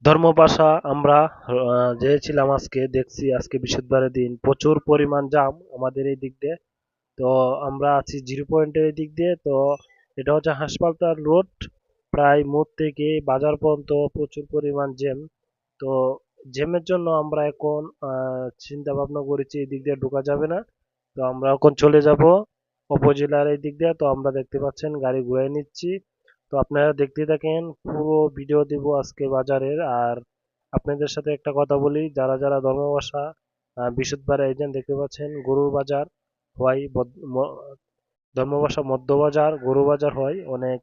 ধর্মপাশা আমরা যেয়েছিলাম আজকে, দেখছি আজকে বৃহস্পতিবারের দিন প্রচুর পরিমাণ জাম আমাদের এই দিক দিয়ে। তো আমরা আছি জিরো পয়েন্টের এই দিক দিয়ে। তো এটা হচ্ছে হাসপাতাল রোড, প্রায় মোড় থেকে বাজার পর্যন্ত প্রচুর পরিমাণ জ্যাম। তো জ্যামের জন্য আমরা এখন চিন্তা ভাবনা করেছি এই দিক দিয়ে ঢোকা যাবে না। তো আমরা এখন চলে যাব উপজেলার এই দিক দিয়ে। তো আমরা দেখতে পাচ্ছেন গাড়ি ঘুরাই নিচ্ছি। তো আপনারা দেখতে থাকেন, পুরো ভিডিও দিব আজকে বাজারের। আর আপনাদের সাথে একটা কথা বলি, যারা যারা ধর্মবাসা বৃহস্পতিবার এই যে দেখতে পাচ্ছেন গরুর বাজার হয়, ধর্মবাসা মধ্য বাজার গরু বাজার হয়, অনেক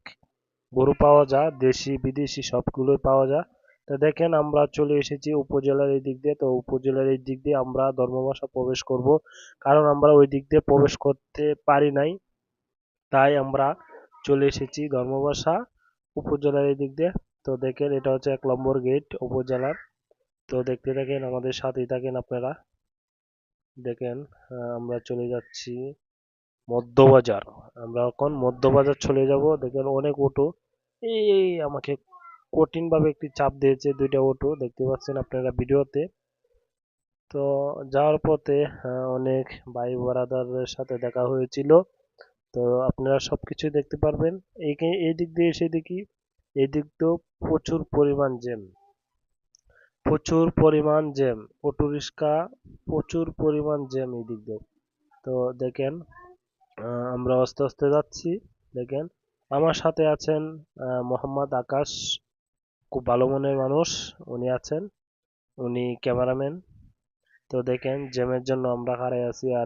গরু পাওয়া যায়, দেশি বিদেশি সবগুলোই পাওয়া যায়। তো দেখেন আমরা চলে এসেছি উপজেলার এই দিক দিয়ে। তো উপজেলার এই দিক দিয়ে আমরা ধর্মবাসা প্রবেশ করব, কারণ আমরা ওই দিক দিয়ে প্রবেশ করতে পারি নাই, তাই আমরা চলে এসেছি ধর্মবাসা উপজেলার এই দিক দিয়ে। তো দেখেন এটা হচ্ছে 1 নম্বর গেট উপজেলার। তো দেখতে থাকেন, আমাদের সাথেই থাকেন আপনারা। দেখেন আমরা চলে যাচ্ছি মধ্যবাজার। আমরা এখন মধ্যবাজার চলে যাব। দেখেন অনেক অটো, এই আমাকে কঠিন ভাবে একটি চাপ দিয়েছে, দুইটা অটো দেখতে পাচ্ছেন আপনারা ভিডিওতে। তো যাওয়ার পথে অনেক ভাই ব্রাদারদের সাথে দেখা হয়েছিল। তো আপনারা সবকিছু দেখতে পারবেন। এই দিক দিয়ে এসে দেখি এই দিক দিয়েও প্রচুর পরিমাণ জ্যাম, প্রচুর পরিমাণ জ্যাম, অটো রিক্সা, প্রচুর পরিমাণ জ্যাম এই দিক দিয়ে। তো দেখেন আমরা আস্তে আস্তে যাচ্ছি। দেখেন আমার সাথে আছেন মোহাম্মদ আকাশ, খুব ভালো মনের মানুষ উনি আছেন, উনি ক্যামেরাম্যান। তো দেখেন জ্যামের জন্য আমরা হারাই আছি। আর